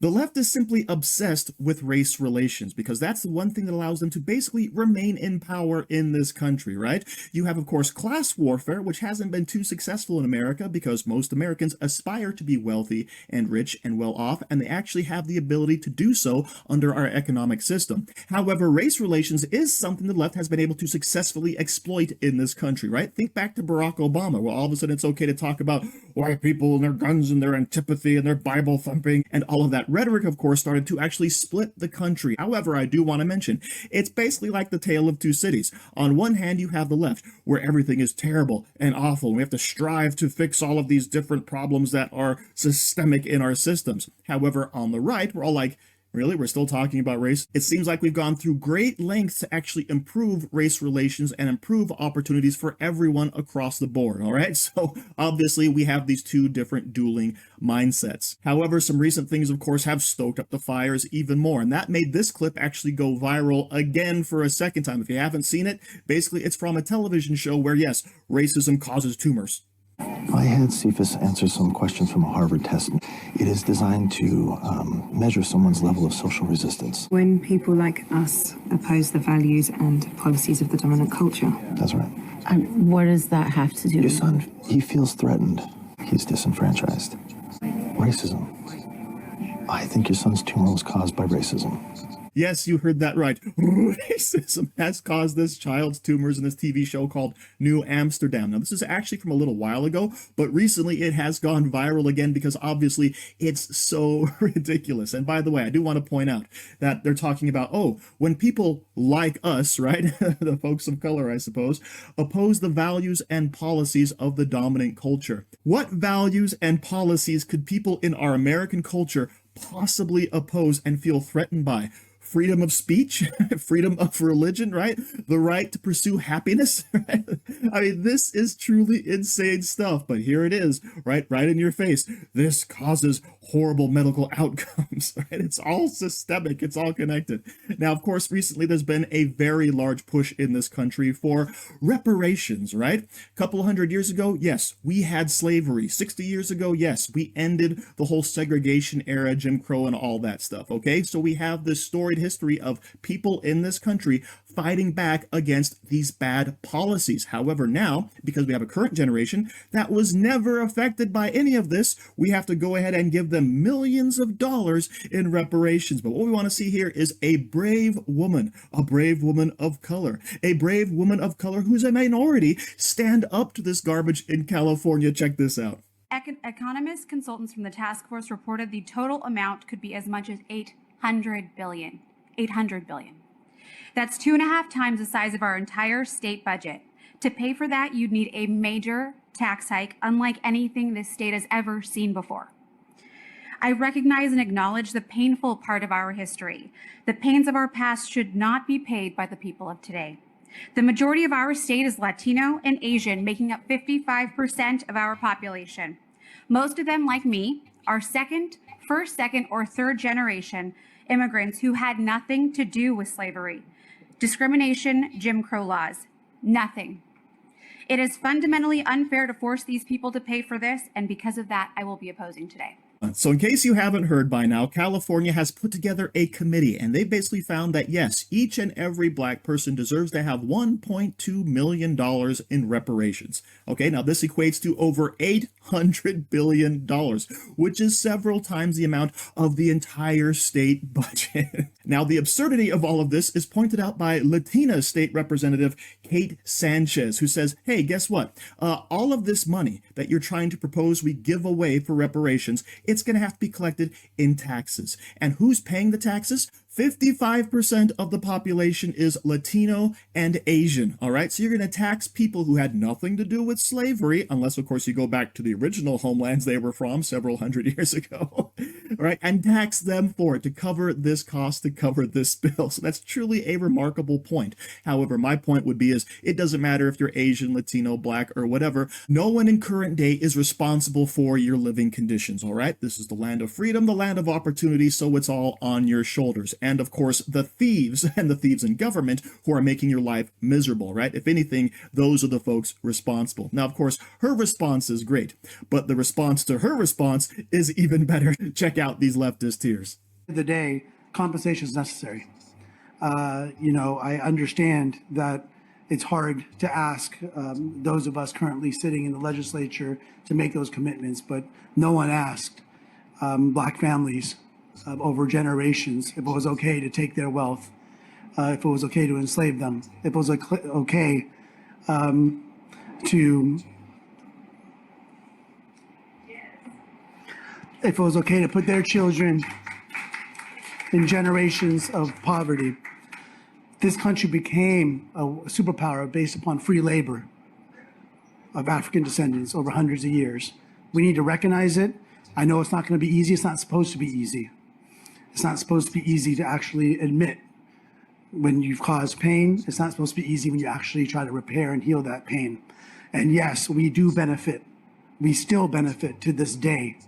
The left is simply obsessed with race relations because that's the one thing that allows them to basically remain in power in this country, right? You have, of course, class warfare, which hasn't been too successful in America because most Americans aspire to be wealthy and rich and well off, and they actually have the ability to do so under our economic system. However, race relations is something the left has been able to successfully exploit in this country, right? Think back to Barack Obama, where all of a sudden it's okay to talk about white people and their guns and their antipathy and their Bible thumping and all of that rhetoric, of course, started to actually split the country. However, I do want to mention, it's basically like the tale of two cities. On one hand, you have the left, where everything is terrible and awful, and we have to strive to fix all of these different problems that are systemic in our systems. However, on the right, we're all like, really? We're still talking about race? It seems like we've gone through great lengths to actually improve race relations and improve opportunities for everyone across the board, all right? So obviously we have these two different dueling mindsets. However, some recent things, of course, have stoked up the fires even more, and that made this clip actually go viral again for a second time. If you haven't seen it, basically it's from a television show where, yes, racism causes tumors. I had Cephas answer some questions from a Harvard test. It is designed to measure someone's level of social resistance. When people like us oppose the values and policies of the dominant culture. That's right. What does that have to do Your with son, he feels threatened. He's disenfranchised. Racism. I think your son's tumor was caused by racism. Yes, you heard that right. Racism has caused this child's tumors in this TV show called New Amsterdam. Now, this is actually from a little while ago, but recently it has gone viral again because obviously it's so ridiculous. And by the way, I do want to point out that they're talking about, oh, when people like us, right, the folks of color, I suppose, oppose the values and policies of the dominant culture. What values and policies could people in our American culture possibly oppose and feel threatened by? Freedom of speech, freedom of religion, right? The right to pursue happiness, right? I mean, this is truly insane stuff, but here it is, right in your face. This causes horrible medical outcomes, right? It's all systemic, it's all connected. Now, of course, recently there's been a very large push in this country for reparations, right? A couple hundred years ago, yes, we had slavery. 60 years ago, yes, we ended the whole segregation era, Jim Crow and all that stuff, okay? So we have this storied history of people in this country fighting back against these bad policies. However, now, because we have a current generation that was never affected by any of this, we have to go ahead and give them millions of dollars in reparations. But what we want to see here is a brave woman of color, a brave woman of color who's a minority, stand up to this garbage in California. Check this out. Economists, consultants from the task force reported the total amount could be as much as 800 billion. 800 billion. That's 2.5 times the size of our entire state budget. To pay for that, you'd need a major tax hike, unlike anything this state has ever seen before. I recognize and acknowledge the painful part of our history. The pains of our past should not be paid by the people of today. The majority of our state is Latino and Asian, making up 55% of our population. Most of them, like me, are first, second, or third generation immigrants who had nothing to do with slavery, discrimination, Jim Crow laws, nothing. It is fundamentally unfair to force these people to pay for this, and because of that, I will be opposing today. So in case you haven't heard by now, California has put together a committee, and they basically found that, yes, each and every black person deserves to have $1.2 million in reparations. Okay, now this equates to over $800 billion, which is several times the amount of the entire state budget. Now, the absurdity of all of this is pointed out by Latina State Representative Kate Sanchez, who says, hey, guess what? All of this money that you're trying to propose we give away for reparations, it's going to have to be collected in taxes. And who's paying the taxes? 55% of the population is Latino and Asian, all right? So you're going to tax people who had nothing to do with slavery, unless, of course, you go back to the original homelands they were from several hundred years ago, all right? And tax them for it to cover this cost, to cover this bill. So that's truly a remarkable point. However, my point would be is it doesn't matter if you're Asian, Latino, Black, or whatever. No one in current day is responsible for your living conditions, all right? This is the land of freedom, the land of opportunity, so it's all on your shoulders. And and of course the thieves and the thieves in government who are making your life miserable, right? If anything, those are the folks responsible. Now, of course, her response is great, but the response to her response is even better. Check out these leftist tears. At the end of the day, compensation is necessary. I understand that it's hard to ask those of us currently sitting in the legislature to make those commitments, but no one asked Black families over generations if it was okay to take their wealth, if it was okay to enslave them, if it was okay to put their children in generations of poverty. This country became a superpower based upon free labor of African descendants over hundreds of years. We need to recognize it. I know it's not going to be easy. It's not supposed to be easy. It's not supposed to be easy to actually admit when you've caused pain. It's not supposed to be easy when you actually try to repair and heal that pain. And yes, we do benefit. We still benefit to this day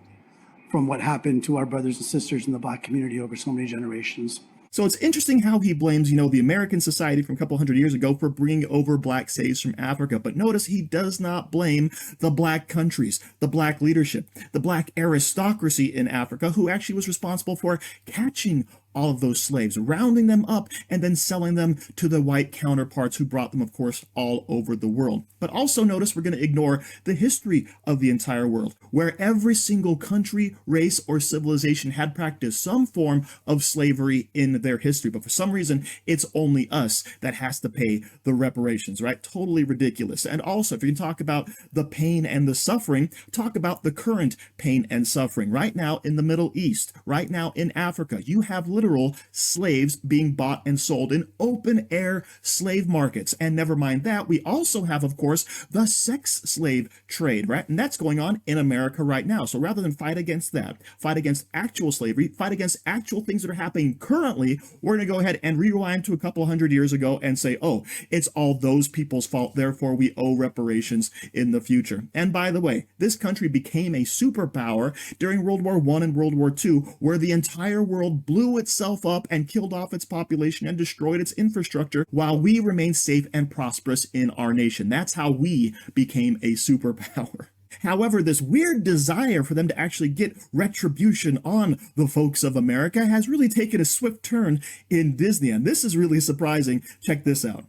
from what happened to our brothers and sisters in the Black community over so many generations. So it's interesting how he blames, the American society from a couple hundred years ago for bringing over Black slaves from Africa. But notice he does not blame the Black countries, the Black leadership, the Black aristocracy in Africa, who actually was responsible for catching all of those slaves, rounding them up, and then selling them to the white counterparts who brought them, of course, all over the world. But also notice we're going to ignore the history of the entire world, where every single country, race, or civilization had practiced some form of slavery in their history. But for some reason, it's only us that has to pay the reparations, right? Totally ridiculous. And also, if you can talk about the pain and the suffering, talk about the current pain and suffering. Right now in the Middle East, right now in Africa, you have literal slaves being bought and sold in open air slave markets. And never mind that, we also have, of course, the sex slave trade, right? And that's going on in America right now. So rather than fight against that, fight against actual slavery, fight against actual things that are happening currently, we're going to go ahead and rewind to a couple hundred years ago and say, oh, it's all those people's fault, therefore we owe reparations in the future. And by the way, this country became a superpower during World War I and World War II, where the entire world blew itself up and killed off its population and destroyed its infrastructure while we remained safe and prosperous in our nation. That's how we became a superpower. However, this weird desire for them to actually get retribution on the folks of America has really taken a swift turn in Disney, and this is really surprising. Check this out.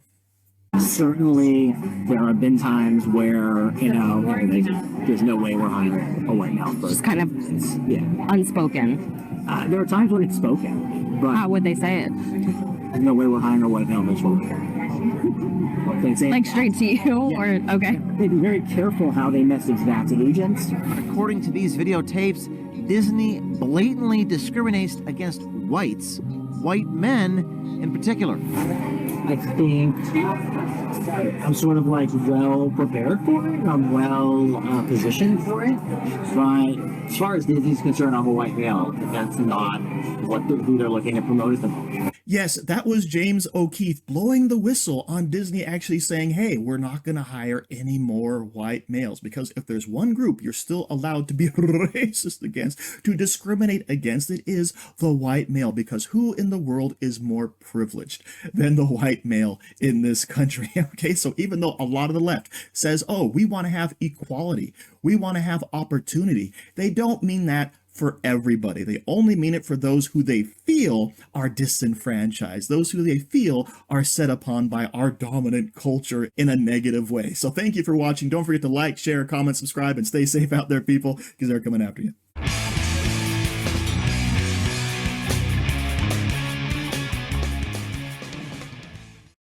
Certainly, there have been times where, there's no way we're hiring a white male. Just kind of unspoken. There are times when it's spoken, but How would they say it? there's no way we're hiring a white male in this world. They say, Like straight to you? Yeah. Or, okay. They'd be very careful how they message that to agents. According to these videotapes, Disney blatantly discriminates against whites, white men in particular. I think I'm sort of well prepared for it. I'm well positioned for it. But as far as Disney's concerned, I'm a white male. That's not who they're looking to promote at the moment. Yes, that was James O'Keefe blowing the whistle on Disney actually saying, hey, we're not going to hire any more white males, because if there's one group you're still allowed to be racist against, to discriminate against, it is the white male, because who in the world is more privileged than the white male in this country? Okay, so even though a lot of the left says, oh, we want to have equality, we want to have opportunity, they don't mean that for everybody. They only mean it for those who they feel are disenfranchised, those who they feel are set upon by our dominant culture in a negative way. So thank you for watching. Don't forget to like, share, comment, subscribe, and stay safe out there, people, because they're coming after you.